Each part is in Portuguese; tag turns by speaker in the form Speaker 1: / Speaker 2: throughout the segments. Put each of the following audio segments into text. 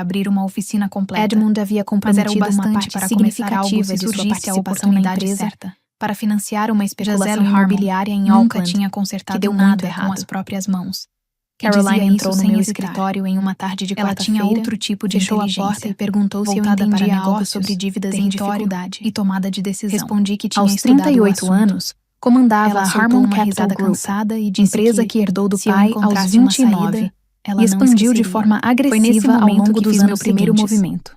Speaker 1: para abrir uma oficina completa.
Speaker 2: Edmund havia comprometido uma parte
Speaker 1: para começar algo
Speaker 2: significativa
Speaker 1: se
Speaker 2: de sua
Speaker 1: surgisse a
Speaker 2: participação na
Speaker 1: oportunidade
Speaker 2: empresa
Speaker 1: certa. Para financiar uma especulação
Speaker 2: Giselle
Speaker 1: imobiliária em
Speaker 2: nunca
Speaker 1: Auckland,
Speaker 2: tinha
Speaker 1: consertado
Speaker 2: que deu
Speaker 1: nada
Speaker 2: muito
Speaker 1: com
Speaker 2: errado.
Speaker 1: as próprias mãos.
Speaker 2: Caroline entrou no meu
Speaker 1: escritório em uma tarde de
Speaker 2: Ela tinha
Speaker 1: quarta-feira,
Speaker 2: outro tipo de
Speaker 1: fechou a
Speaker 2: inteligência,
Speaker 1: porta e perguntou se eu
Speaker 2: voltada para
Speaker 1: entendia algo
Speaker 2: negócios,
Speaker 1: sobre dívidas em
Speaker 2: território
Speaker 1: dificuldade e tomada de decisão.
Speaker 2: Respondi que tinha
Speaker 1: Aos
Speaker 2: estudado
Speaker 1: 38
Speaker 2: o assunto.
Speaker 1: anos, comandava
Speaker 2: Ela
Speaker 1: a
Speaker 2: soltou
Speaker 1: Harmon
Speaker 2: uma
Speaker 1: Capital
Speaker 2: risada
Speaker 1: Group,
Speaker 2: cansada e disse
Speaker 1: empresa
Speaker 2: que,
Speaker 1: que herdou do
Speaker 2: se eu
Speaker 1: pai aos
Speaker 2: encontrasse uma
Speaker 1: 29
Speaker 2: saída, ela
Speaker 1: e expandiu de
Speaker 2: não
Speaker 1: forma
Speaker 2: esqueceria. Foi nesse
Speaker 1: agressiva ao
Speaker 2: momento
Speaker 1: longo
Speaker 2: que
Speaker 1: dos
Speaker 2: fiz
Speaker 1: anos
Speaker 2: meu primeiro
Speaker 1: seguintes.
Speaker 2: movimento.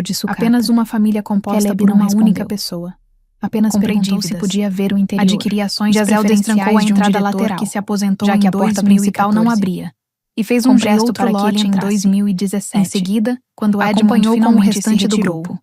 Speaker 2: vendedor de sucata.
Speaker 1: Apenas uma família composta
Speaker 2: Caleb
Speaker 1: por
Speaker 2: não
Speaker 1: uma
Speaker 2: respondeu.
Speaker 1: única pessoa. Apenas
Speaker 2: Comprei
Speaker 1: perguntou
Speaker 2: dívidas.
Speaker 1: se podia ver o interior.
Speaker 2: Adquiri ações
Speaker 1: Giselle destrancou a
Speaker 2: preferenciais de um
Speaker 1: entrada
Speaker 2: diretor
Speaker 1: lateral,
Speaker 2: que se aposentou
Speaker 1: já que
Speaker 2: em
Speaker 1: a porta principal não
Speaker 2: 2014.
Speaker 1: abria, e fez um
Speaker 2: Comprei
Speaker 1: gesto
Speaker 2: outro
Speaker 1: para que
Speaker 2: lote
Speaker 1: ele
Speaker 2: em
Speaker 1: entrasse.
Speaker 2: 2017.
Speaker 1: Em seguida, quando Edmund
Speaker 2: acompanhou com o
Speaker 1: finalmente
Speaker 2: restante
Speaker 1: se
Speaker 2: do
Speaker 1: retirou,
Speaker 2: grupo.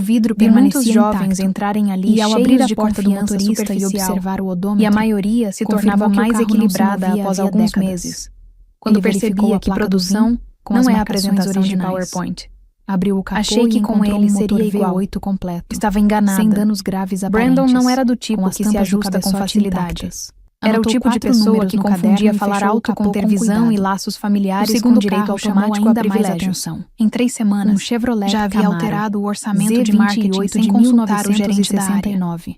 Speaker 1: vidro
Speaker 2: Vi muitos
Speaker 1: permanecia
Speaker 2: jovens
Speaker 1: intacto.
Speaker 2: entrarem ali
Speaker 1: E ao
Speaker 2: cheios
Speaker 1: abrir a
Speaker 2: de
Speaker 1: porta do
Speaker 2: confiança
Speaker 1: motorista e
Speaker 2: superficial,
Speaker 1: observar o odômetro,
Speaker 2: e a maioria se
Speaker 1: confirmou
Speaker 2: tornava
Speaker 1: que o
Speaker 2: mais
Speaker 1: carro não se
Speaker 2: equilibrada
Speaker 1: movia
Speaker 2: após
Speaker 1: havia
Speaker 2: alguns
Speaker 1: décadas.
Speaker 2: meses. Quando
Speaker 1: Ele verificou
Speaker 2: percebia
Speaker 1: a
Speaker 2: que
Speaker 1: placa do
Speaker 2: produção
Speaker 1: com
Speaker 2: não
Speaker 1: as
Speaker 2: é
Speaker 1: marcações
Speaker 2: apresentação de
Speaker 1: originais.
Speaker 2: PowerPoint.
Speaker 1: Abriu o capô
Speaker 2: Achei que
Speaker 1: e
Speaker 2: com
Speaker 1: encontrou
Speaker 2: ele
Speaker 1: um
Speaker 2: seria
Speaker 1: motor
Speaker 2: igual.
Speaker 1: V8 completo.
Speaker 2: Estava enganada.
Speaker 1: Sem danos graves aparentes.
Speaker 2: Brandon não era do tipo
Speaker 1: com as
Speaker 2: que se
Speaker 1: tampas do
Speaker 2: ajusta com
Speaker 1: cabeçote
Speaker 2: facilidade.
Speaker 1: intactas.
Speaker 2: Era o
Speaker 1: Anotou
Speaker 2: tipo de
Speaker 1: 4
Speaker 2: pessoa
Speaker 1: números
Speaker 2: que
Speaker 1: no
Speaker 2: confundia
Speaker 1: caderno e
Speaker 2: falar
Speaker 1: fechou o
Speaker 2: alto
Speaker 1: capô
Speaker 2: com televisão
Speaker 1: cuidado.
Speaker 2: e laços
Speaker 1: O
Speaker 2: familiares
Speaker 1: segundo
Speaker 2: com direito
Speaker 1: carro chamou
Speaker 2: automático a
Speaker 1: ainda mais
Speaker 2: privilégio.
Speaker 1: atenção. Em 3 semanas,
Speaker 2: Um Chevrolet
Speaker 1: já havia
Speaker 2: Camaro
Speaker 1: alterado o orçamento de
Speaker 2: Z28
Speaker 1: marketing sem
Speaker 2: de
Speaker 1: consultar o gerente da área.
Speaker 2: 1969.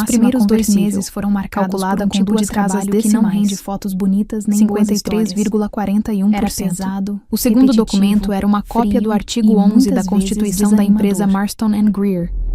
Speaker 2: máxima
Speaker 1: primeiros 2
Speaker 2: conversível,
Speaker 1: meses foram marcados
Speaker 2: calculada
Speaker 1: por um
Speaker 2: com
Speaker 1: tipo
Speaker 2: duas
Speaker 1: de trabalho
Speaker 2: casas
Speaker 1: que não
Speaker 2: decimais.
Speaker 1: rende fotos bonitas nem boas histórias.
Speaker 2: 53,41%.
Speaker 1: Era pesado,
Speaker 2: O segundo
Speaker 1: repetitivo,
Speaker 2: documento era uma cópia
Speaker 1: frio
Speaker 2: do
Speaker 1: e
Speaker 2: artigo 11 da
Speaker 1: muitas vezes
Speaker 2: Constituição da empresa
Speaker 1: desanimador.
Speaker 2: Marston and Greer,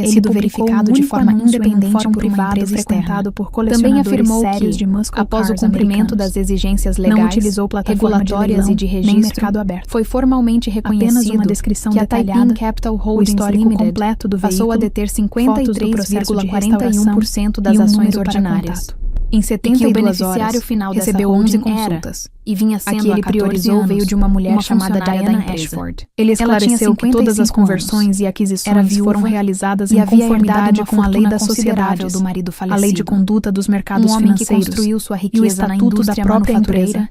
Speaker 1: havia sido verificado de forma independente por uma empresa
Speaker 2: frequentado por colecionadores
Speaker 1: Também afirmou
Speaker 2: sérios
Speaker 1: que,
Speaker 2: de muscle
Speaker 1: após o
Speaker 2: cars
Speaker 1: cumprimento
Speaker 2: americanos,
Speaker 1: das exigências
Speaker 2: não
Speaker 1: legais,
Speaker 2: utilizou plataforma
Speaker 1: regulatórias
Speaker 2: de
Speaker 1: e de
Speaker 2: leilão, nem
Speaker 1: registro,
Speaker 2: mercado aberto.
Speaker 1: foi formalmente
Speaker 2: Apenas
Speaker 1: reconhecido
Speaker 2: uma descrição
Speaker 1: que a
Speaker 2: detalhada,
Speaker 1: Taiping Capital
Speaker 2: o
Speaker 1: Holdings
Speaker 2: histórico
Speaker 1: Limited
Speaker 2: completo do
Speaker 1: passou a
Speaker 2: veículo,
Speaker 1: deter
Speaker 2: fotos do processo de
Speaker 1: 53,41% das
Speaker 2: e um
Speaker 1: ações
Speaker 2: número para
Speaker 1: ordinárias.
Speaker 2: contato. Em 72 horas, recebeu 11 consultas. E vinha sendo a que ele priorizou veio de uma mulher chamada Diana Ashford. Ele esclareceu que todas as conversões e aquisições foram realizadas em conformidade com a lei das sociedades, do marido falecido, a lei de conduta dos mercados financeiros, que construiu sua riqueza na indústria da própria empresa,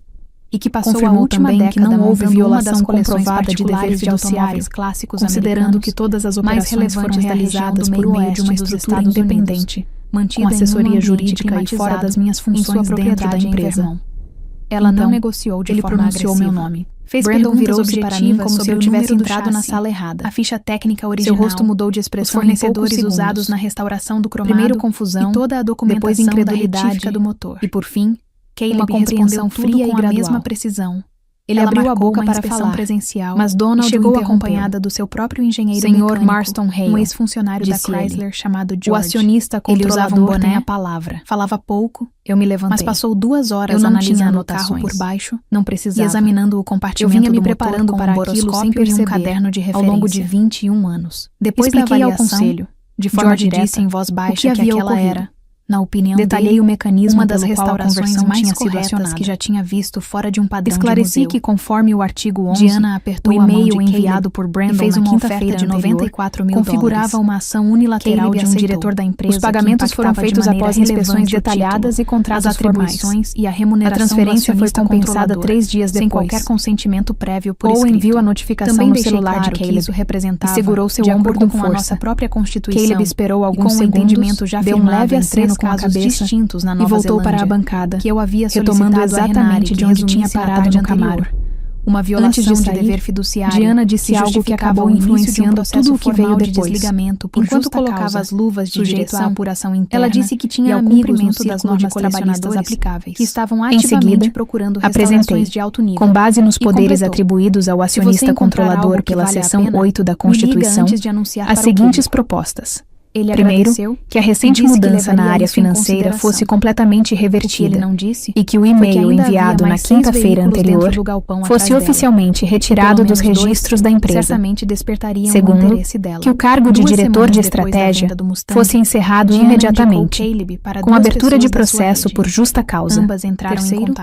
Speaker 2: e que passou a última década que não houve violação comprovada de dever fiduciário, considerando que todas as operações foram realizadas por meio de uma estrutura independente, com assessoria jurídica e fora das minhas funções dentro da empresa. Ela não negociou de forma agressiva. Ele pronunciou meu nome. Fez perguntas objetivas como se eu tivesse entrado na sala errada. A ficha técnica original. Seu rosto mudou de expressão. Os fornecedores usados na restauração do cromado. Primeiro confusão, e toda a documentação, depois incredulidade do motor. E por fim, Caleb uma compreensão fria e com a mesma precisão. Ele abriu a boca para falar presencial, mas Donald chegou acompanhada do seu próprio engenheiro Sr. Marston Hale, um ex-funcionário da Chrysler chamado George. O acionista controlador ele usava boné, a palavra. Falava pouco, eu me levantei. Mas passou 2 horas analisando o carro por baixo, não precisava, e examinando o compartimento. Eu vinha me preparando para aquilo sem perceber, um caderno de referência, ao longo de 21 anos. Depois expliquei da avaliação, ao conselho, de forma George direta, disse em voz baixa que aquela era, na opinião detalhei dele, o mecanismo uma das restaurações mais corretas que já tinha visto fora de um padrão esclareci de museu. Que conforme o artigo 11, Diana apertou o e-mail enviado por Brandon fez uma quinta-feira de $94 mil configurava uma ação unilateral de um diretor da empresa. Os pagamentos foram feitos após inspeções detalhadas e contratos formais e a remuneração. A transferência foi compensada 3 dias depois, sem qualquer consentimento prévio por escrito. Ou enviou a notificação também no celular de Caleb, isso representava, e segurou seu ombro com a nossa própria constituição. Caleb esperou alguns segundos, deu um leve aceno com casos distintos na Nova Zelândia, e voltou para a bancada, que eu havia retomando exatamente de onde tinha parado no Camaro. Uma violação de dever fiduciário. Diana disse algo que acabou influenciando tudo o que veio depois. Desligamento por enquanto colocava as luvas de direito à apuração interna. Ela disse que tinha amigos no das normas trabalhistas aplicáveis, que estavam ativamente procurando restaurações de alto nível. Com base nos poderes atribuídos ao acionista controlador pela seção 8 da Constituição, as seguintes propostas. Primeiro, que a recente mudança na área financeira fosse completamente revertida e que o e-mail enviado na quinta-feira anterior fosse oficialmente retirado dos registros da empresa. Segundo, que o cargo de diretor de estratégia fosse encerrado imediatamente, com abertura de processo por justa causa. Terceiro,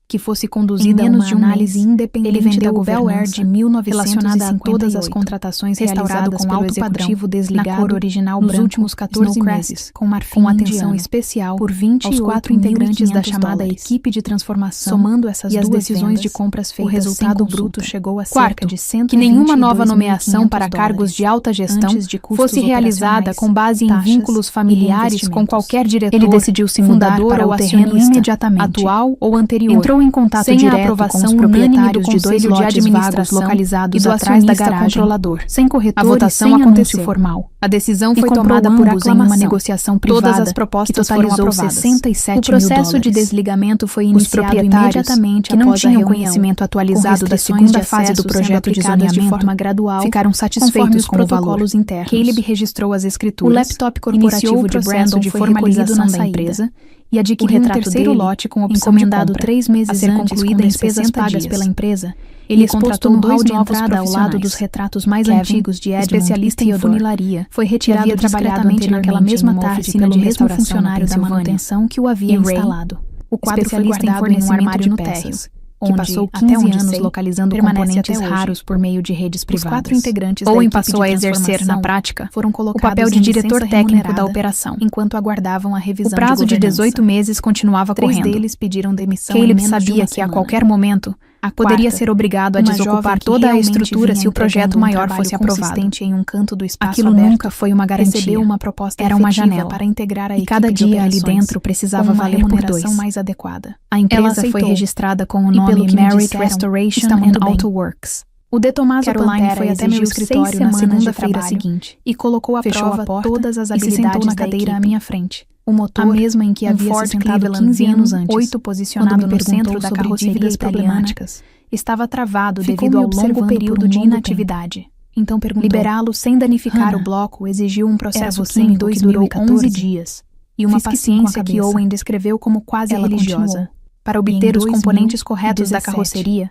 Speaker 2: que fosse conduzida uma análise independente. Ele vendeu o Bel Air de 1958, relacionada a todas as contratações realizadas com alto padrão, desligado, na cor original nos últimos 14 meses, com marfim atenção especial por 20 aos 4 integrantes da chamada equipe de transformação. Somando essas duas decisões de compras feitas, o resultado bruto chegou a cerca de 122.500 que nenhuma nova nomeação para cargos de alta gestão fosse realizada com base em vínculos familiares com qualquer diretor. Ele decidiu se mudar para o terreno imediatamente, atual ou anterior. Entrou em contato sem direto a aprovação com os proprietários de 2 lotes vagos localizados atrás da garagem, controlador. Sem corretor, a votação aconteceu formal. A decisão foi tomada por aclamação em uma negociação privada. Todas as propostas totalizou $67 mil. O processo de desligamento foi iniciado imediatamente que não tinham conhecimento atualizado da segunda fase do projeto de zoneamento de forma gradual, ficaram satisfeitos com os protocolos internos. Caleb registrou as escrituras. O laptop corporativo de Brandon de formalização da empresa e adquiriu um terceiro lote com opção encomendado 3 meses a ser concluída em despesas pagas pela empresa. Ele contratou 2 de entrada ao lado dos retratos mais antigos de Edmund, especialista em funilaria. Foi retirado discretamente naquela mesma tarde pelo mesmo funcionário da manutenção que o havia instalado. O quadro foi guardado em um armário no térreo, que passou 15 anos localizando componentes raros por meio de redes privadas. Os 4 integrantes Owen passou a exercer na prática o papel de diretor técnico da operação, enquanto aguardavam a revisão. O prazo de 18 meses continuava correndo. 3 deles pediram demissão. Caleb sabia que a qualquer momento poderia ser obrigado a desocupar toda a estrutura se o projeto maior fosse aprovado. Em um canto do espaço aquilo aberto, nunca foi uma garantia. Uma proposta era uma janela para integrar a e cada dia ali dentro precisava valer por 2. Mais adequada. A empresa foi registrada com o nome Merit Restoration and Auto Works. O De Tomaso Pantera foi até meu escritório na segunda-feira seguinte e colocou à prova todas as habilidades na cadeira à minha frente. O motor, a mesma em que havia se sentado 15 anos antes, 8 posicionado no centro da carroceria problemáticas, estava travado devido ao longo período de inatividade. Então perguntou. Liberá-lo sem danificar o bloco exigiu um processo químico que durou 11 dias e uma paciência que Owen descreveu como quase religiosa. Para obter os componentes corretos da carroceria,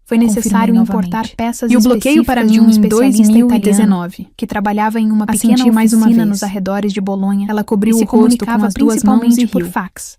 Speaker 2: foi necessário importar peças e o bloqueio para mim em 2019, que trabalhava em uma pequena oficina nos arredores de Bolonha. Ela cobriu o rosto com as 2 mãos e por fax.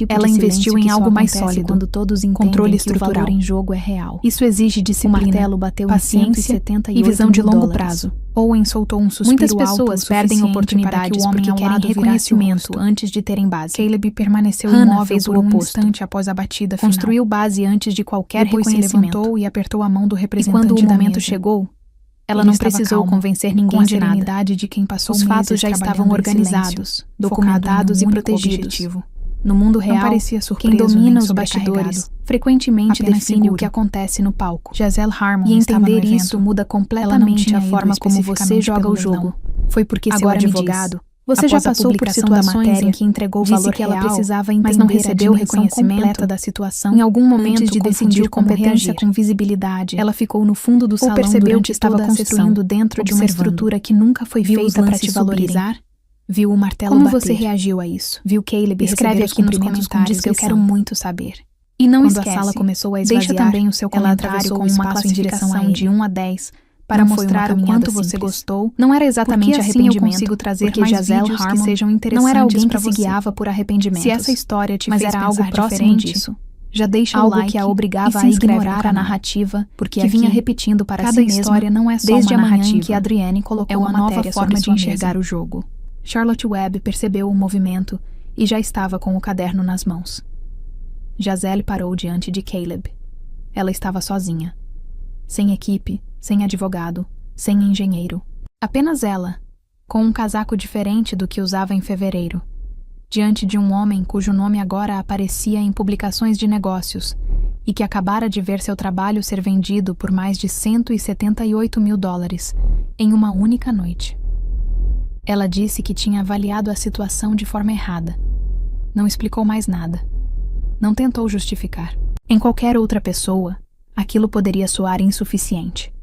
Speaker 2: tipo
Speaker 1: ela
Speaker 2: de
Speaker 1: investiu em algo mais sólido,
Speaker 2: quando todos entendem
Speaker 1: controle
Speaker 2: que
Speaker 1: estrutural.
Speaker 2: o valor em jogo é real.
Speaker 1: Isso exige disciplina,
Speaker 2: O martelo bateu
Speaker 1: paciência
Speaker 2: em 178
Speaker 1: e visão de longo
Speaker 2: mil dólares.
Speaker 1: prazo. Owen soltou um suspiro
Speaker 2: Muitas
Speaker 1: alto
Speaker 2: pessoas
Speaker 1: o
Speaker 2: perdem
Speaker 1: suficiente
Speaker 2: oportunidades
Speaker 1: para que o homem
Speaker 2: porque
Speaker 1: ao
Speaker 2: querem
Speaker 1: lado virasse o
Speaker 2: reconhecimento
Speaker 1: rosto.
Speaker 2: antes de terem base.
Speaker 1: Caleb permaneceu
Speaker 2: Hannah
Speaker 1: imóvel
Speaker 2: fez
Speaker 1: por
Speaker 2: o
Speaker 1: um
Speaker 2: oposto.
Speaker 1: instante após a batida final.
Speaker 2: Construiu base antes de qualquer
Speaker 1: Depois se
Speaker 2: reconhecimento.
Speaker 1: levantou e apertou a mão do
Speaker 2: E
Speaker 1: representante
Speaker 2: quando o
Speaker 1: da
Speaker 2: momento
Speaker 1: mesa.
Speaker 2: chegou, ela
Speaker 1: Ele
Speaker 2: não
Speaker 1: estava
Speaker 2: precisou
Speaker 1: calmo,
Speaker 2: convencer
Speaker 1: com
Speaker 2: ninguém
Speaker 1: a
Speaker 2: de nada.
Speaker 1: serenidade de quem passou
Speaker 2: Os
Speaker 1: meses
Speaker 2: fatos já estavam
Speaker 1: trabalhando em
Speaker 2: organizados,
Speaker 1: silêncio,
Speaker 2: documentados
Speaker 1: focado em
Speaker 2: e
Speaker 1: um único
Speaker 2: protegidos.
Speaker 1: objetivo.
Speaker 2: No mundo real,
Speaker 1: não parecia surpreso,
Speaker 2: quem domina
Speaker 1: nem
Speaker 2: os
Speaker 1: sobrecarregado.
Speaker 2: bastidores frequentemente
Speaker 1: Apenas
Speaker 2: define
Speaker 1: seguro.
Speaker 2: o que acontece no palco.
Speaker 1: Giselle Harmon
Speaker 2: E
Speaker 1: estava no
Speaker 2: entender
Speaker 1: evento.
Speaker 2: isso muda
Speaker 1: Ela não
Speaker 2: completamente
Speaker 1: tinha
Speaker 2: a
Speaker 1: ido
Speaker 2: forma como você
Speaker 1: especificamente
Speaker 2: joga
Speaker 1: pelo
Speaker 2: o jogo.
Speaker 1: leilão.
Speaker 2: Foi porque
Speaker 1: Agora
Speaker 2: seu
Speaker 1: me diz,
Speaker 2: advogado, você já
Speaker 1: após a
Speaker 2: passou por
Speaker 1: publicação da
Speaker 2: situações
Speaker 1: matéria,
Speaker 2: em que entregou o
Speaker 1: disse
Speaker 2: valor
Speaker 1: que ela
Speaker 2: real,
Speaker 1: precisava entender
Speaker 2: mas não
Speaker 1: a
Speaker 2: recebeu o
Speaker 1: dimensão
Speaker 2: reconhecimento
Speaker 1: completa
Speaker 2: da situação.
Speaker 1: Em algum momento,
Speaker 2: Antes de decidir como reagir
Speaker 1: com visibilidade.
Speaker 2: Ela ficou no fundo do salão
Speaker 1: percebeu
Speaker 2: durante
Speaker 1: que estava
Speaker 2: toda a
Speaker 1: construindo
Speaker 2: sessão,
Speaker 1: dentro de uma
Speaker 2: observando.
Speaker 1: estrutura que nunca foi
Speaker 2: Viu os
Speaker 1: feita para
Speaker 2: lances
Speaker 1: te valorizar.
Speaker 2: subirem. Viu o martelo
Speaker 1: Como
Speaker 2: bater.
Speaker 1: você reagiu a isso?
Speaker 2: Viu Caleb
Speaker 1: Escreve
Speaker 2: receber os
Speaker 1: aqui nos
Speaker 2: cumprimentos com
Speaker 1: comentários, eu
Speaker 2: discrição.
Speaker 1: quero muito saber.
Speaker 2: E não
Speaker 1: Quando
Speaker 2: esquece,
Speaker 1: a sala começou a
Speaker 2: deixa
Speaker 1: esvaziar,
Speaker 2: também o seu
Speaker 1: ela
Speaker 2: comentário
Speaker 1: atravessou
Speaker 2: com
Speaker 1: o
Speaker 2: uma
Speaker 1: espaço em direção a
Speaker 2: classificação
Speaker 1: ele.
Speaker 2: de 1 a 10 para
Speaker 1: Não foi uma
Speaker 2: mostrar o
Speaker 1: caminhada
Speaker 2: quanto você
Speaker 1: simples.
Speaker 2: gostou.
Speaker 1: Não era exatamente
Speaker 2: Porque assim eu
Speaker 1: arrependimento,
Speaker 2: consigo trazer
Speaker 1: porque
Speaker 2: mais
Speaker 1: Giselle
Speaker 2: vídeos que
Speaker 1: Harmon
Speaker 2: sejam
Speaker 1: não
Speaker 2: interessantes
Speaker 1: era alguém que
Speaker 2: pra
Speaker 1: se
Speaker 2: você.
Speaker 1: guiava por arrependimentos.
Speaker 2: Se essa história te
Speaker 1: mas
Speaker 2: fez
Speaker 1: era
Speaker 2: pensar
Speaker 1: algo próximo
Speaker 2: diferente,
Speaker 1: disso,
Speaker 2: já deixa
Speaker 1: algo
Speaker 2: o like
Speaker 1: que a obrigava
Speaker 2: e se
Speaker 1: a
Speaker 2: inscreve
Speaker 1: ignorar
Speaker 2: no
Speaker 1: a
Speaker 2: canal,
Speaker 1: narrativa,
Speaker 2: porque
Speaker 1: que vinha
Speaker 2: aqui,
Speaker 1: repetindo para
Speaker 2: cada
Speaker 1: si mesma,
Speaker 2: história não é só
Speaker 1: desde
Speaker 2: uma
Speaker 1: a manhã em
Speaker 2: narrativa,
Speaker 1: que Adrienne colocou
Speaker 2: é uma nova
Speaker 1: matéria
Speaker 2: forma
Speaker 1: sobre
Speaker 2: de
Speaker 1: sua
Speaker 2: enxergar
Speaker 1: mesa.
Speaker 2: o jogo. Charlotte Webb percebeu o movimento e já estava com o caderno nas mãos. Giselle parou diante de Caleb. Ela estava sozinha. Sem equipe, sem advogado, sem engenheiro. Apenas ela, com um casaco diferente do que usava em fevereiro. Diante de um homem cujo nome agora aparecia em publicações de negócios e que acabara de ver seu trabalho ser vendido por mais de $178 mil em uma única noite. Ela disse que tinha avaliado a situação de forma errada. Não explicou mais nada. Não tentou justificar. Em qualquer outra pessoa, aquilo poderia soar insuficiente.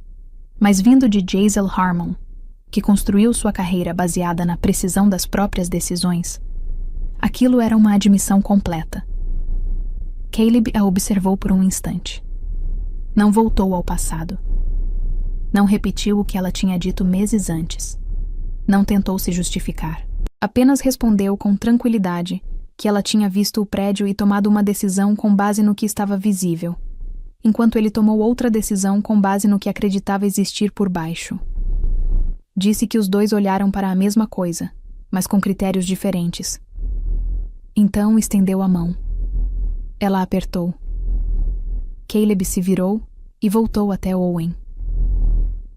Speaker 2: Mas vindo de Giselle Harmon, que construiu sua carreira baseada na precisão das próprias decisões, aquilo era uma admissão completa. Caleb a observou por um instante. Não voltou ao passado. Não repetiu o que ela tinha dito meses antes. Não tentou se justificar. Apenas respondeu com tranquilidade que ela tinha visto o prédio e tomado uma decisão com base no que estava visível, enquanto ele tomou outra decisão com base no que acreditava existir por baixo. Disse que os dois olharam para a mesma coisa, mas com critérios diferentes. Então estendeu a mão. Ela apertou. Caleb se virou e voltou até Owen.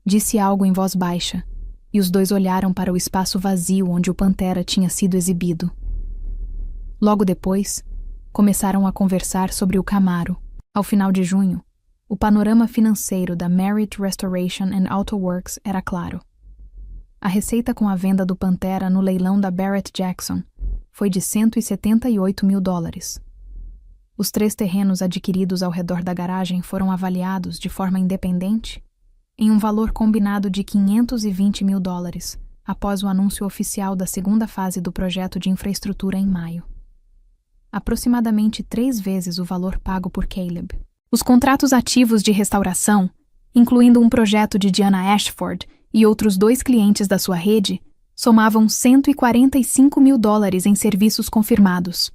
Speaker 2: Disse algo em voz baixa, e os dois olharam para o espaço vazio onde o Pantera tinha sido exibido. Logo depois, começaram a conversar sobre o Camaro. Ao final de junho, o panorama financeiro da Merritt Restoration and Auto Works era claro. A receita com a venda do Pantera no leilão da Barrett Jackson foi de $178 mil. Os 3 terrenos adquiridos ao redor da garagem foram avaliados de forma independente em um valor combinado de $520 mil após o anúncio oficial da segunda fase do projeto de infraestrutura em maio. Aproximadamente 3 vezes o valor pago por Caleb. Os contratos ativos de restauração, incluindo um projeto de Diana Ashford e outros 2 clientes da sua rede, somavam $145 mil em serviços confirmados.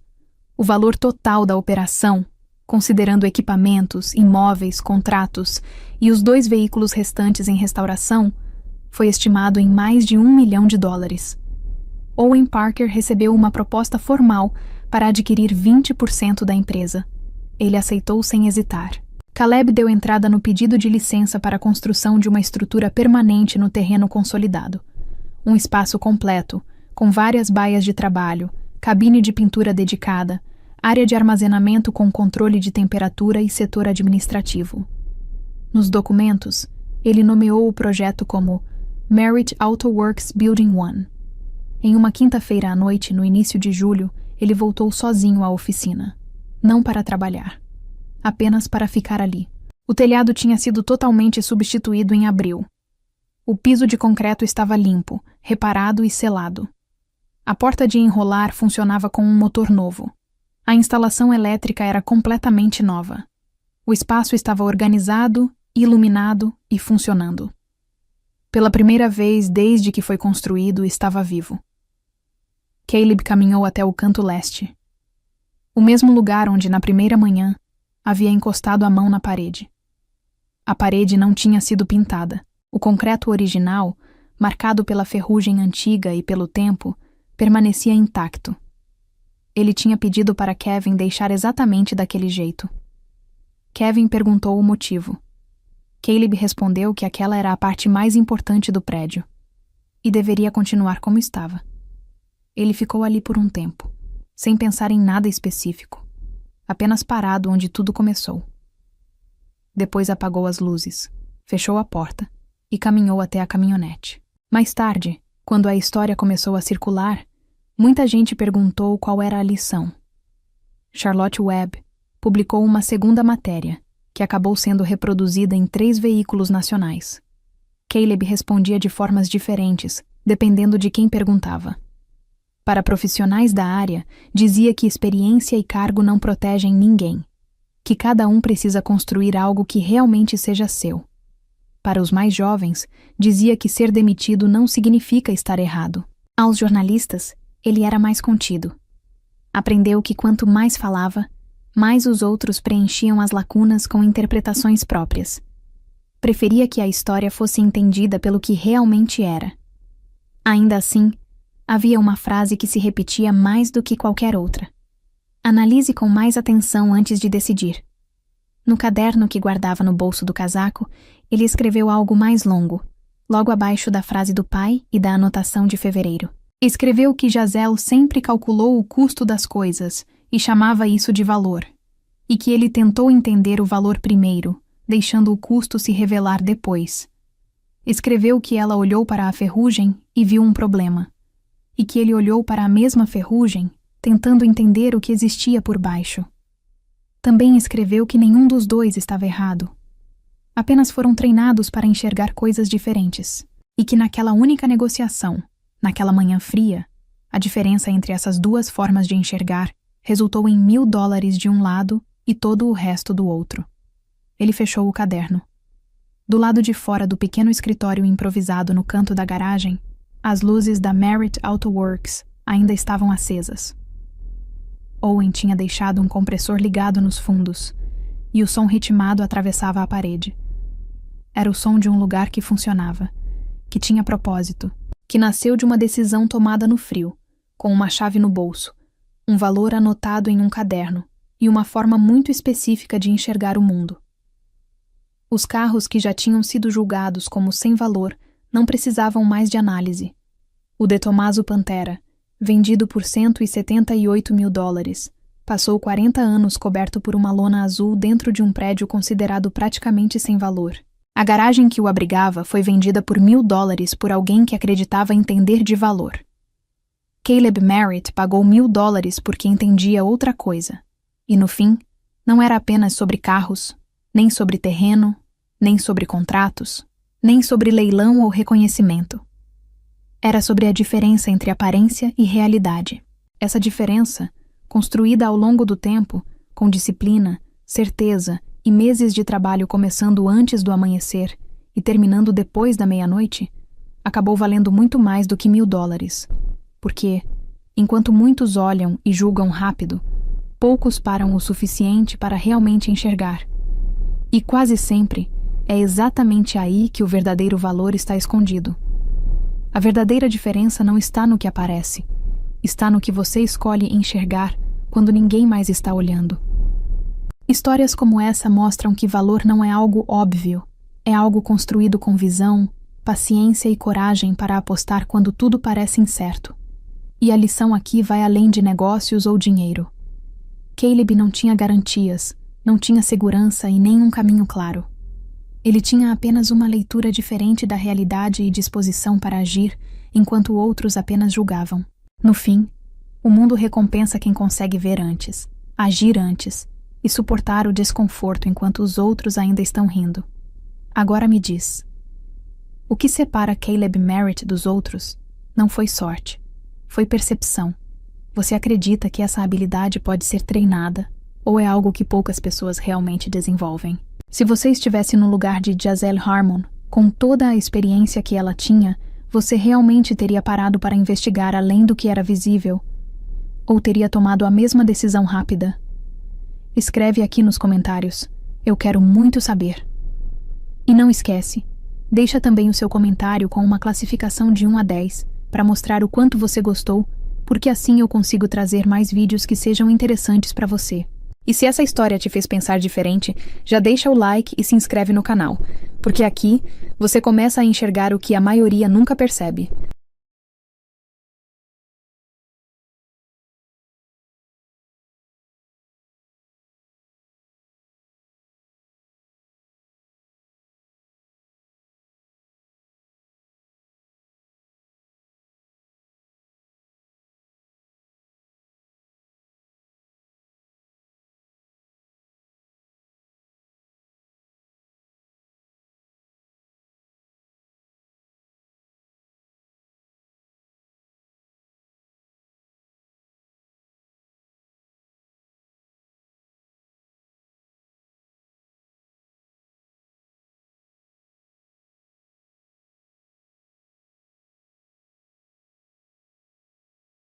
Speaker 2: O valor total da operação, considerando equipamentos, imóveis, contratos e os 2 veículos restantes em restauração, foi estimado em mais de $1 milhão. Owen Parker recebeu uma proposta formal para adquirir 20% da empresa. Ele aceitou sem hesitar. Caleb deu entrada no pedido de licença para a construção de uma estrutura permanente no terreno consolidado. Um espaço completo, com várias baias de trabalho, cabine de pintura dedicada, área de armazenamento com controle de temperatura e setor administrativo. Nos documentos, ele nomeou o projeto como Merritt Auto Works Building 1. Em uma quinta-feira à noite, no início de julho, ele voltou sozinho à oficina. Não para trabalhar. Apenas para ficar ali. O telhado tinha sido totalmente substituído em abril. O piso de concreto estava limpo, reparado e selado. A porta de enrolar funcionava com um motor novo. A instalação elétrica era completamente nova. O espaço estava organizado, iluminado e funcionando. Pela primeira vez desde que foi construído, estava vivo. Caleb caminhou até o canto leste. O mesmo lugar onde, na primeira manhã, havia encostado a mão na parede. A parede não tinha sido pintada. O concreto original, marcado pela ferrugem antiga e pelo tempo, permanecia intacto. Ele tinha pedido para Kevin deixar exatamente daquele jeito. Kevin perguntou o motivo. Caleb respondeu que aquela era a parte mais importante do prédio e deveria continuar como estava. Ele ficou ali por um tempo. sem pensar em nada específico, apenas parado onde tudo começou. Depois apagou as luzes, fechou a porta e caminhou até a caminhonete. Mais tarde, quando a história começou a circular, muita gente perguntou qual era a lição. Charlotte Webb publicou uma segunda matéria, que acabou sendo reproduzida em 3 veículos nacionais. Caleb respondia de formas diferentes, dependendo de quem perguntava. Para profissionais da área, dizia que experiência e cargo não protegem ninguém, que cada um precisa construir algo que realmente seja seu. Para os mais jovens, dizia que ser demitido não significa estar errado. Aos jornalistas, ele era mais contido. Aprendeu que quanto mais falava, mais os outros preenchiam as lacunas com interpretações próprias. Preferia que a história fosse entendida pelo que realmente era. Ainda assim, havia uma frase que se repetia mais do que qualquer outra. Analise com mais atenção antes de decidir. No caderno que guardava no bolso do casaco, ele escreveu algo mais longo, logo abaixo da frase do pai e da anotação de fevereiro. Escreveu que Gisele sempre calculou o custo das coisas e chamava isso de valor, e que ele tentou entender o valor primeiro, deixando o custo se revelar depois. Escreveu que ela olhou para a ferrugem e viu um problema, e que ele olhou para a mesma ferrugem, tentando entender o que existia por baixo. Também escreveu que nenhum dos dois estava errado. Apenas foram treinados para enxergar coisas diferentes, e que naquela única negociação, naquela manhã fria, a diferença entre essas duas formas de enxergar resultou em $1.000 de um lado e todo o resto do outro. Ele fechou o caderno. Do lado de fora do pequeno escritório improvisado no canto da garagem, as luzes da Merritt Auto Works ainda estavam acesas. Owen tinha deixado um compressor ligado nos fundos, e o som ritmado atravessava a parede. Era o som de um lugar que funcionava, que tinha propósito, que nasceu de uma decisão tomada no frio, com uma chave no bolso, um valor anotado em um caderno e uma forma muito específica de enxergar o mundo. Os carros que já tinham sido julgados como sem valor não precisavam mais de análise. O De Tomaso Pantera, vendido por $178.000, passou 40 anos coberto por uma lona azul dentro de um prédio considerado praticamente sem valor. A garagem que o abrigava foi vendida por $1.000 por alguém que acreditava entender de valor. Caleb Merritt pagou $1.000 porque entendia outra coisa. E no fim, não era apenas sobre carros, nem sobre terreno, nem sobre contratos, nem sobre leilão ou reconhecimento. Era sobre a diferença entre aparência e realidade. Essa diferença, construída ao longo do tempo, com disciplina, certeza e meses de trabalho começando antes do amanhecer e terminando depois da meia-noite, acabou valendo muito mais do que $1.000. Porque, enquanto muitos olham e julgam rápido, poucos param o suficiente para realmente enxergar. E quase sempre, é exatamente aí que o verdadeiro valor está escondido. A verdadeira diferença não está no que aparece, está no que você escolhe enxergar quando ninguém mais está olhando. Histórias como essa mostram que valor não é algo óbvio, é algo construído com visão, paciência e coragem para apostar quando tudo parece incerto. E a lição aqui vai além de negócios ou dinheiro. Caleb não tinha garantias, não tinha segurança e nem um caminho claro. Ele tinha apenas uma leitura diferente da realidade e disposição para agir, enquanto outros apenas julgavam. No fim, o mundo recompensa quem consegue ver antes, agir antes e suportar o desconforto enquanto os outros ainda estão rindo. Agora me diz, o que separa Caleb Merritt dos outros não foi sorte, foi percepção. Você acredita que essa habilidade pode ser treinada ou é algo que poucas pessoas realmente desenvolvem? Se você estivesse no lugar de Gisele Harmon, com toda a experiência que ela tinha, você realmente teria parado para investigar além do que era visível? Ou teria tomado a mesma decisão rápida? Escreve aqui nos comentários. Eu quero muito saber. E não esquece, deixa também o seu comentário com uma classificação de 1 a 10 para mostrar o quanto você gostou, porque assim eu consigo trazer mais vídeos que sejam interessantes para você. E se essa história te fez pensar diferente, já deixa o like e se inscreve no canal, porque aqui você começa a enxergar o que a maioria nunca percebe.